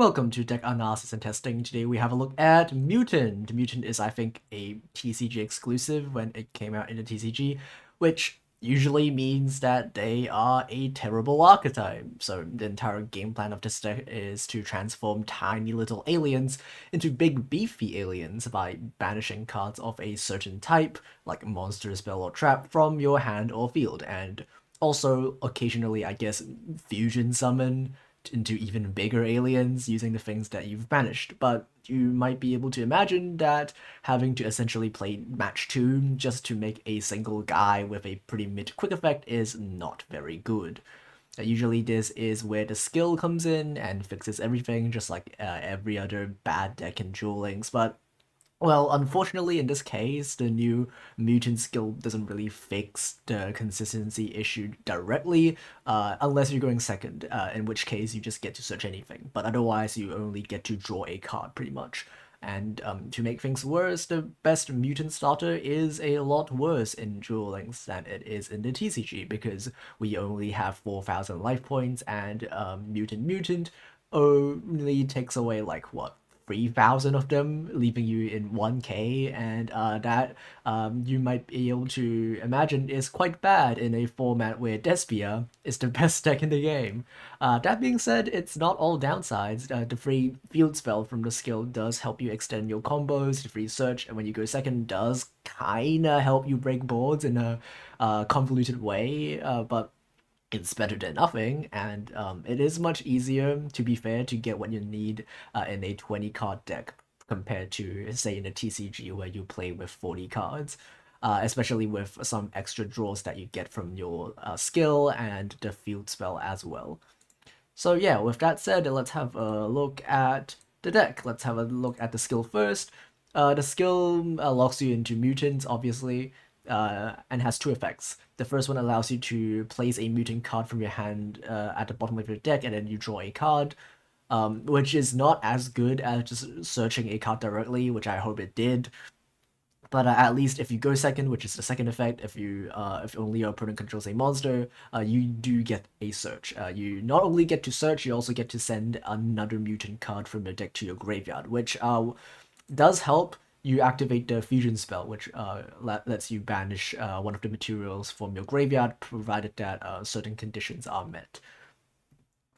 Welcome to Deck Analysis and Testing. Today we have a look at Mutant. Mutant is, I think, a TCG exclusive when it came out in the TCG, which usually means that they are a terrible archetype. So the entire game plan of this deck is to transform tiny little aliens into big beefy aliens by banishing cards of a certain type, like monster, spell, or trap, from your hand or field, and also occasionally, I guess, fusion summon into even bigger aliens using the things that you've banished. But you might be able to imagine that having to essentially play match 2 just to make a single guy with a pretty mid quick effect is not very good. Usually this is where the skill comes in and fixes everything, just like every other bad deck in Duel Links, but well, unfortunately, in this case, the new mutant skill doesn't really fix the consistency issue directly, unless you're going second, in which case you just get to search anything. But otherwise, you only get to draw a card, pretty much. And to make things worse, the best mutant starter is a lot worse in Duel Links than it is in the TCG, because we only have 4,000 life points, and Mutant only takes away, like, what, 3,000 of them, leaving you in 1k, and that you might be able to imagine is quite bad in a format where Despia is the best deck in the game. That being said, it's not all downsides. The free field spell from the skill does help you extend your combos, the free search, and when you go second does kinda help you break boards in a convoluted way, but it's better than nothing, and it is much easier, to be fair, to get what you need in a 20 card deck compared to, say, in a TCG where you play with 40 cards, especially with some extra draws that you get from your skill and the field spell as well. So yeah, with that said, let's have a look at the deck. Let's have a look at the skill first. The skill locks you into mutants, obviously, and has two effects. The first one allows you to place a mutant card from your hand at the bottom of your deck, and then you draw a card, which is not as good as just searching a card directly, which I hope it did. But at least if you go second, which is the second effect, if only your opponent controls a monster, you do get a search. You not only get to search, you also get to send another mutant card from your deck to your graveyard, which does help you activate the fusion spell, which lets you banish one of the materials from your graveyard, provided that certain conditions are met.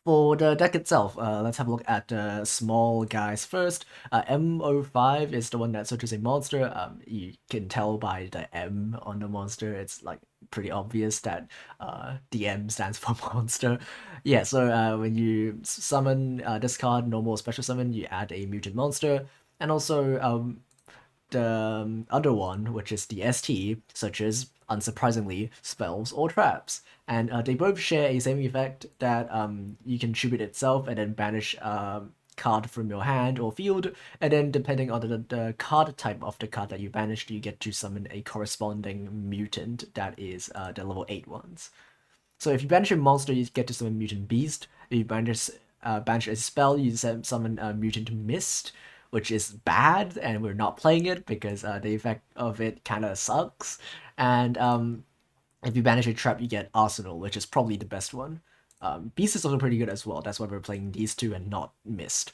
For the deck itself, let's have a look at the small guys first. M05 is the one that searches a monster. You can tell by the M on the monster. It's like pretty obvious that the M stands for monster. Yeah, so when you summon this card, normal or special summon, you add a mutant monster. And also the other one, which is the ST, such as, unsurprisingly, spells or traps. And they both share a same effect that you can tribute itself and then banish a card from your hand or field, and then depending on the card type of the card that you banished, you get to summon a corresponding mutant that is the level 8 ones. So if you banish a monster, you get to summon Mutant Beast. If you banish a spell, you summon Mutant Mist, which is bad, and we're not playing it because the effect of it kind of sucks. And if you banish a trap, you get Arsenal, which is probably the best one. Beast is also pretty good as well. That's why we're playing these two and not Mist.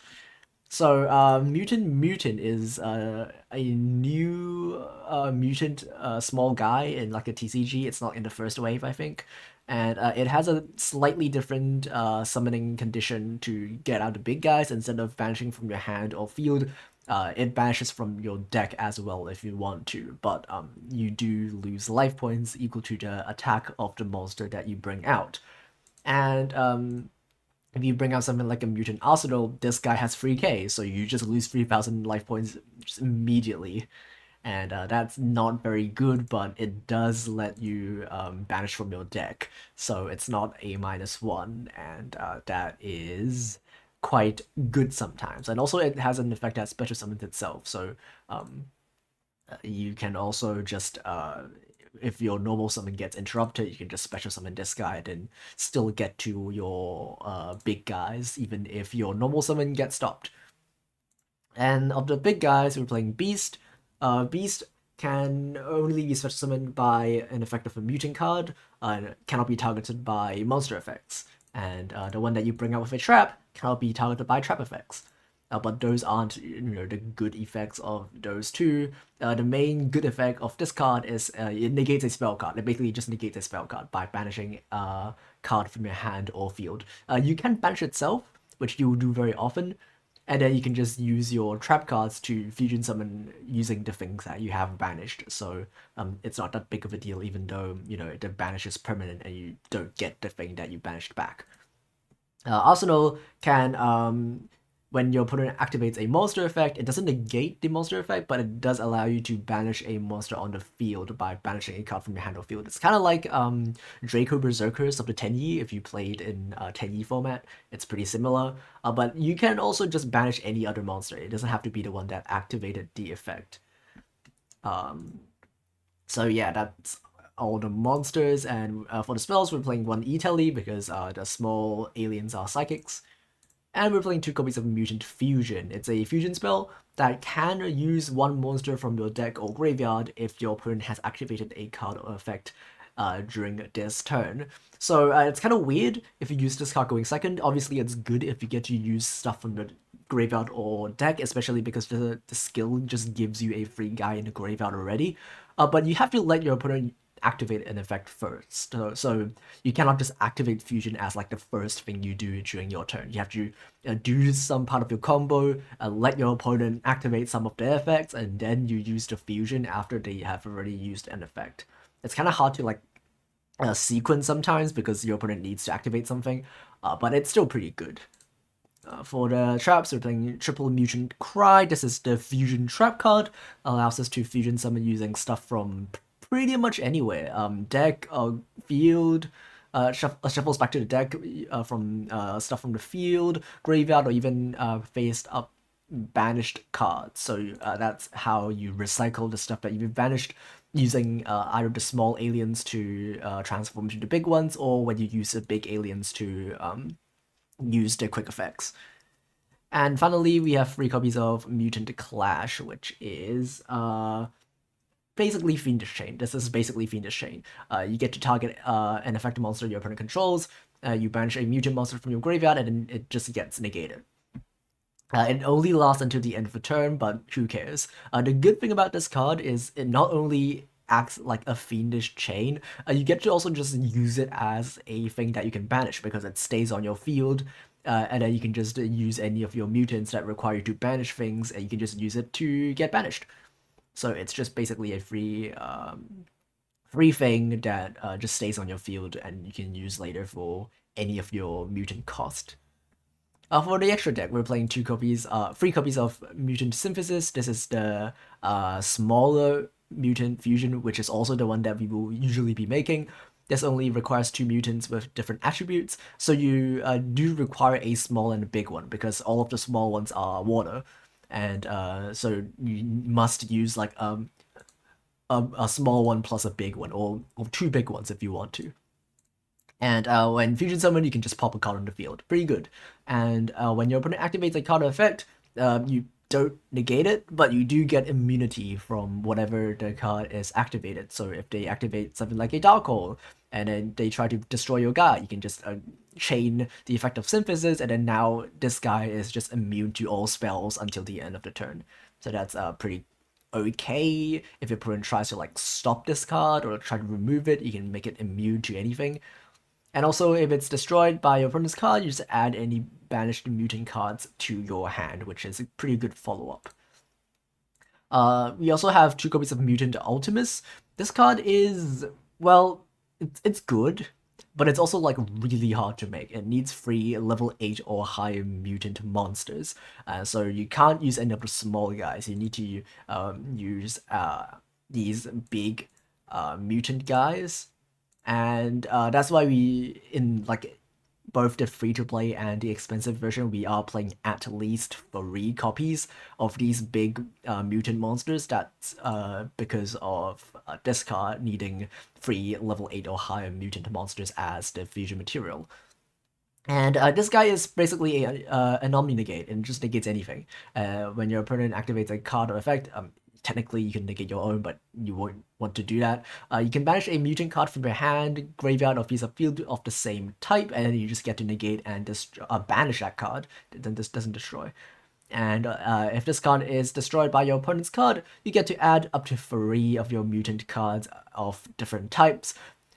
So, Mutant is a new mutant small guy in like a TCG. It's not in the first wave, I think. And it has a slightly different summoning condition to get out the big guys. Instead of banishing from your hand or field, it banishes from your deck as well if you want to. But you do lose life points equal to the attack of the monster that you bring out. And if you bring out something like a Mutant Arsenal, this guy has 3k, so you just lose 3,000 life points just immediately. And that's not very good, but it does let you banish from your deck. So it's not a -1, and that is quite good sometimes. And also it has an effect that special summons itself, so you can also just if your normal summon gets interrupted, you can just special summon this guy and still get to your big guys, even if your normal summon gets stopped. And of the big guys, we're playing Beast. Beast can only be special summoned by an effect of a mutant card, and cannot be targeted by monster effects. and the one that you bring out with a trap cannot be targeted by trap effects. But those aren't, the good effects of those two. The main good effect of this card is it negates a spell card. It basically just negates a spell card by banishing a card from your hand or field. You can banish itself, which you will do very often, and then you can just use your trap cards to fusion summon using the things that you have banished. So it's not that big of a deal, even though the banish is permanent and you don't get the thing that you banished back. Arsenal can, when your opponent activates a monster effect, it doesn't negate the monster effect, but it does allow you to banish a monster on the field by banishing a card from your hand or field. It's kind of like Draco Berserkers of the Tenyi, if you played in Tenyi format. It's pretty similar, but you can also just banish any other monster. It doesn't have to be the one that activated the effect. So yeah, that's all the monsters, and for the spells, we're playing one E-Tele because the small aliens are psychics. And we're playing 2 copies of Mutant Fusion. It's a fusion spell that can use one monster from your deck or graveyard if your opponent has activated a card or effect during this turn. So it's kind of weird if you use this card going second. Obviously, it's good if you get to use stuff from the graveyard or deck, especially because the skill just gives you a free guy in the graveyard already. But you have to let your opponent activate an effect first. So you cannot just activate fusion as like the first thing you do during your turn. You have to do some part of your combo, let your opponent activate some of their effects, and then you use the fusion after they have already used an effect. It's kind of hard to like sequence sometimes because your opponent needs to activate something, but it's still pretty good. For the traps, we're playing Triple Mutant Cry. This is the fusion trap card. Allows us to fusion summon using stuff from pretty much anywhere. Deck, field, shuffles back to the deck from stuff from the field, graveyard, or even faced up banished cards. So that's how you recycle the stuff that you've banished using either the small aliens to transform to the big ones, or when you use the big aliens to use their quick effects. And finally, we have 3 copies of Mutant Clash, which is basically Fiendish Chain. This is basically Fiendish Chain. You get to target an effective monster your opponent controls, you banish a mutant monster from your graveyard, and then it just gets negated. It only lasts until the end of the turn, but who cares? The good thing about this card is it not only acts like a Fiendish Chain, you get to also just use it as a thing that you can banish because it stays on your field, and then you can just use any of your mutants that require you to banish things, and you can just use it to get banished. So it's just basically a free thing that just stays on your field and you can use later for any of your mutant cost. For the extra deck, we're playing 3 copies of Mutant Synthesis. This is the smaller mutant fusion, which is also the one that we will usually be making. This only requires 2 mutants with different attributes, so you do require a small and a big one because all of the small ones are water, and so you must use like a small one plus a big one, or 2 big ones if you want to. And when Fusion Summon, you can just pop a card on the field. Pretty good. And when your opponent activates a card effect, you don't negate it, but you do get immunity from whatever the card is activated. So if they activate something like a Dark Hole, and then they try to destroy your guy, you can just chain the effect of Synthesis, and then now this guy is just immune to all spells until the end of the turn. So that's pretty okay. If your opponent tries to like stop this card or try to remove it, you can make it immune to anything. And also, if it's destroyed by your opponent's card, you just add any banished mutant cards to your hand, which is a pretty good follow-up. We also have 2 copies of Mutant Ultimus. This card is, well, it's good, but it's also like really hard to make. It needs 3 level 8 or higher mutant monsters. So you can't use any of the small guys. You need to use these big mutant guys. And that's why we, in like both the free-to-play and the expensive version, we are playing at least 3 copies of these big mutant monsters. That's because of this card needing 3 level 8 or higher mutant monsters as the fusion material. And this guy is basically a non-negate and just negates anything. When your opponent activates a card or effect, technically you can negate your own, but you won't want to do that. You can banish a mutant card from your hand, graveyard, or piece of field of the same type, and then you just get to negate and banish that card. Then this doesn't destroy. And if this card is destroyed by your opponent's card, you get to add up to 3 of your mutant cards of different types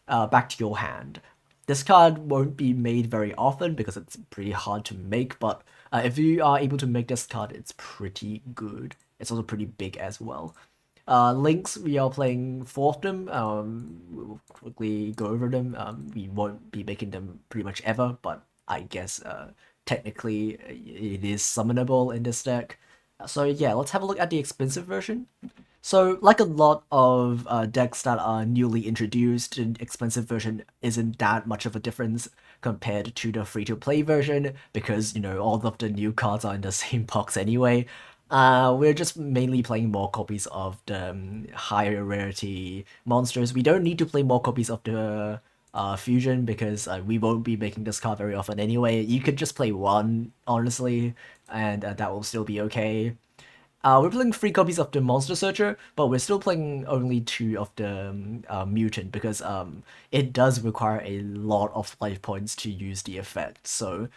back to your hand. This card won't be made very often because it's pretty hard to make, but if you are able to make this card, it's pretty good. It's also pretty big as well. Links, we are playing 4 of them. We'll quickly go over them. We won't be making them pretty much ever, but I guess technically it is summonable in this deck. So yeah, let's have a look at the expensive version. So like a lot of decks that are newly introduced, the expensive version isn't that much of a difference compared to the free-to-play version because, you know, all of the new cards are in the same box anyway. We're just mainly playing more copies of the higher rarity monsters. We don't need to play more copies of the fusion because we won't be making this card very often anyway. You could just play 1, honestly, and that will still be okay. We're playing 3 copies of the Monster Searcher, but we're still playing only 2 of the Mutant because it does require a lot of life points to use the effect. So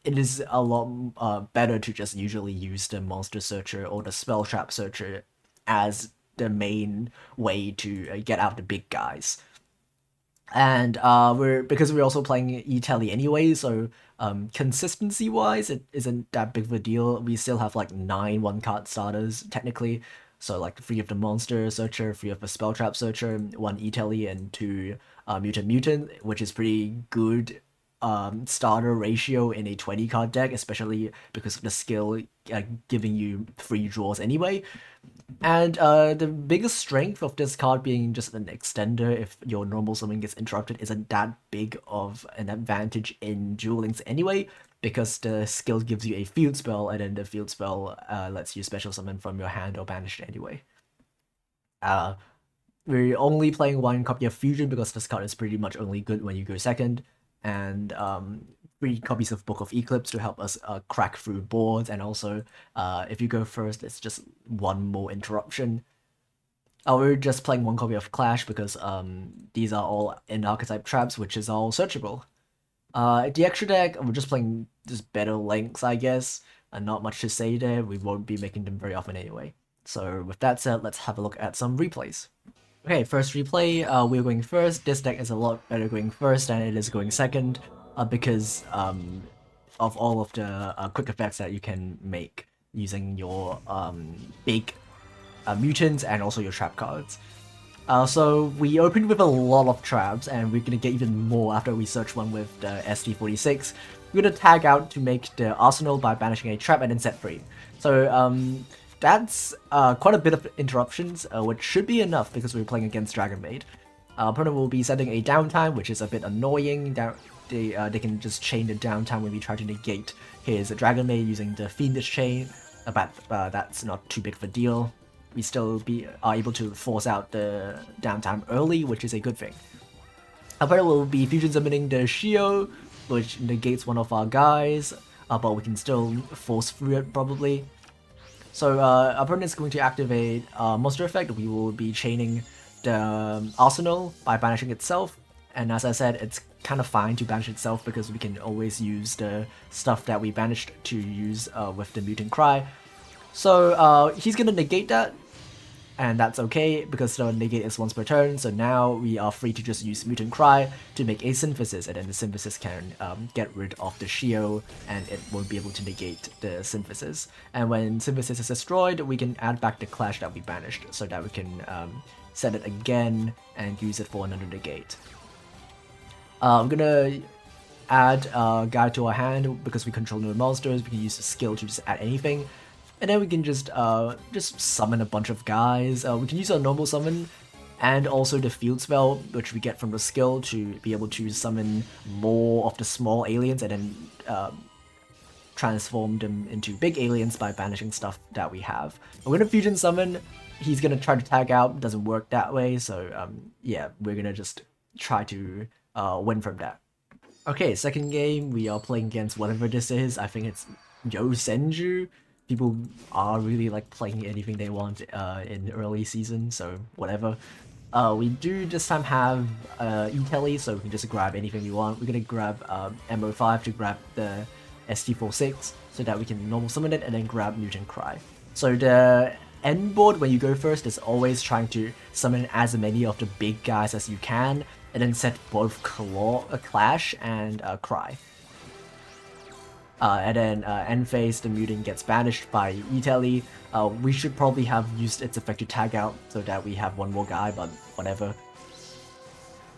it is a lot better to just usually use the Monster Searcher or the Spell Trap Searcher as the main way to get out the big guys. And because we're also playing E-Tally anyway, so consistency wise it isn't that big of a deal. We still have like 9 1-card starters technically, so like 3 of the Monster Searcher, 3 of the Spell Trap Searcher, 1 E-Tally, and 2 Mutant, which is pretty good starter ratio in a 20-card deck, especially because of the skill giving you 3 draws anyway. And the biggest strength of this card being just an extender if your normal summon gets interrupted isn't that big of an advantage in Duel Links anyway, because the skill gives you a field spell, and then the field spell lets you special summon from your hand or banish it anyway. We're only playing 1 copy of Fusion because this card is pretty much only good when you go second, and 3 copies of Book of Eclipse to help us crack through boards, and also if you go first, it's just 1 more interruption. We're just playing 1 copy of Clash because these are all in archetype traps, which is all searchable. The extra deck, we're just playing just better links, I guess, and not much to say there. We won't be making them very often anyway. So with that said, let's have a look at some replays. Okay, first replay, we're going first. This deck is a lot better going first than it is going second, because of all of the quick effects that you can make using your big mutants and also your trap cards. So we opened with a lot of traps, and we're gonna get even more after we search one with the SD46. We're gonna tag out to make the arsenal by banishing a trap and then set free. So that's quite a bit of interruptions, which should be enough because we're playing against Dragon Maid. Our opponent will be setting a downtime, which is a bit annoying. They can just chain the downtime when we try to negate his Dragon Maid using the Fiendish Chain, but that's not too big of a deal. We still are able to force out the downtime early, which is a good thing. Our opponent will be fusion summoning the Shio, which negates one of our guys, but we can still force through it probably. So our opponent is going to activate Monster Effect. We will be chaining the Arsenal by banishing itself, and as I said, it's kind of fine to banish itself because we can always use the stuff that we banished to use with the Mutant Cry. So he's gonna negate that, and that's okay because the negate is once per turn, so now we are free to just use Mutant Cry to make a Synthesis, and then the Synthesis can get rid of the Shio, and it won't be able to negate the Synthesis. And when Synthesis is destroyed, we can add back the Clash that we banished, so that we can set it again and use it for another negate. I'm gonna add a guy to our hand because we control no monsters. We can use the skill to just add anything. And then we can just summon a bunch of guys. We can use our normal summon and also the field spell, which we get from the skill to be able to summon more of the small aliens and then transform them into big aliens by banishing stuff that we have. We're gonna fusion summon. He's gonna try to tag out. Doesn't work that way, so yeah, we're gonna just try to win from that. Okay, second game, we are playing against whatever this is. I think it's Yo Senju. people are really like playing anything they want in early season, so whatever. We do this time have E-Telly, so we can just grab anything we want. We're gonna grab MO5 to grab the ST46 so that we can normal summon it and then grab Mutant Cry. So the end board when you go first is always trying to summon as many of the big guys as you can and then set both Clash and Cry. And then end phase, the mutant gets banished by E-Telly. We should probably have used its effect to tag out so that we have one more guy, but whatever.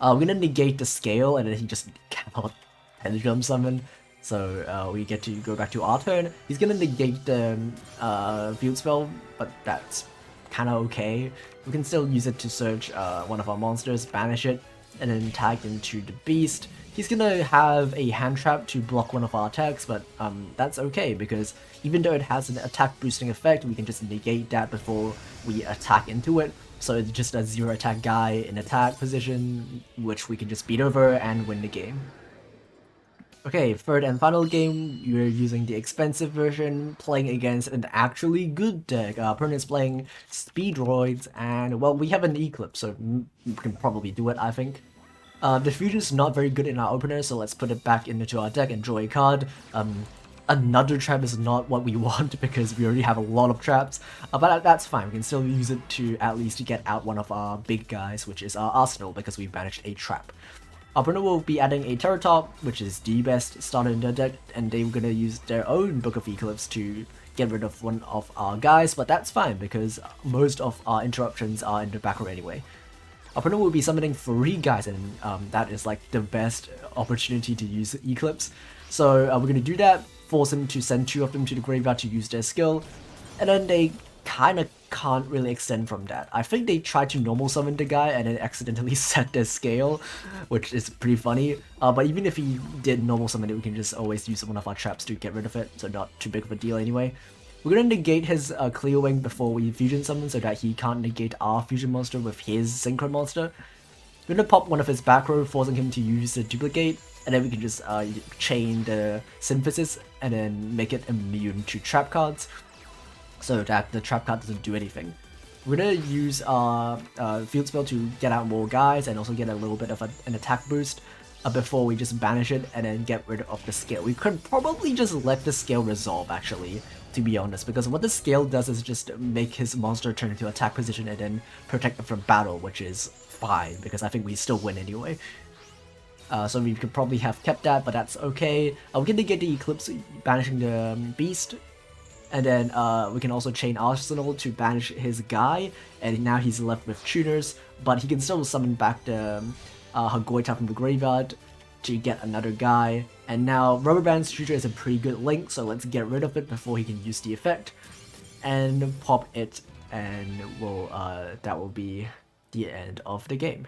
We're gonna negate the scale and then he just cannot pendulum summon. So we get to go back to our turn. He's gonna negate the field spell, but that's kinda okay. We can still use it to search one of our monsters, banish it, and then tag into the beast. He's gonna have a hand trap to block one of our attacks, but that's okay because even though it has an attack boosting effect, we can just negate that before we attack into it. So it's just a 0 attack guy in attack position, which we can just beat over and win the game. Okay, third and final game, you're using the expensive version, playing against an actually good deck. Opponent's playing Speedroids, and well, we have an Eclipse, so we can probably do it, I think. The fusion's not very good in our opener, so let's put it back into our deck and draw a card. Another trap is not what we want because we already have a lot of traps, but that's fine. We can still use it to at least get out one of our big guys, which is our Arsenal, because we've managed a trap. Our opponent will be adding a Terratop, which is the best starter in their deck, and they're gonna use their own Book of Eclipse to get rid of one of our guys, but that's fine because most of our interruptions are in the back row anyway. Our opponent will be summoning 3 guys, and that is like the best opportunity to use Eclipse. So we're gonna do that, force him to send 2 of them to the graveyard to use their skill, and then they kinda can't really extend from that. I think they tried to normal summon the guy and then accidentally set their scale, which is pretty funny. But even if he did normal summon it, we can just always use one of our traps to get rid of it, so not too big of a deal anyway. We're gonna negate his Clear Wing before we fusion summon so that he can't negate our fusion monster with his synchron monster. We're gonna pop one of his back row, forcing him to use the duplicate, and then we can just chain the synthesis and then make it immune to trap cards, so that the trap card doesn't do anything. We're gonna use our field spell to get out more guys and also get a little bit of an attack boost before we just banish it and then get rid of the scale. We could probably just let the scale resolve actually, to be honest, because what the scale does is just make his monster turn into attack position and then protect them from battle, which is fine because I think we still win anyway. So we could probably have kept that, but that's okay. We're gonna get the Eclipse, banishing the beast. And then we can also chain Arsenal to banish his guy, and now he's left with tuners, but he can still summon back the Hagoita from the graveyard to get another guy. And now Rubber Band's tutor is a pretty good link, so let's get rid of it before he can use the effect. And pop it, and we'll, that will be the end of the game.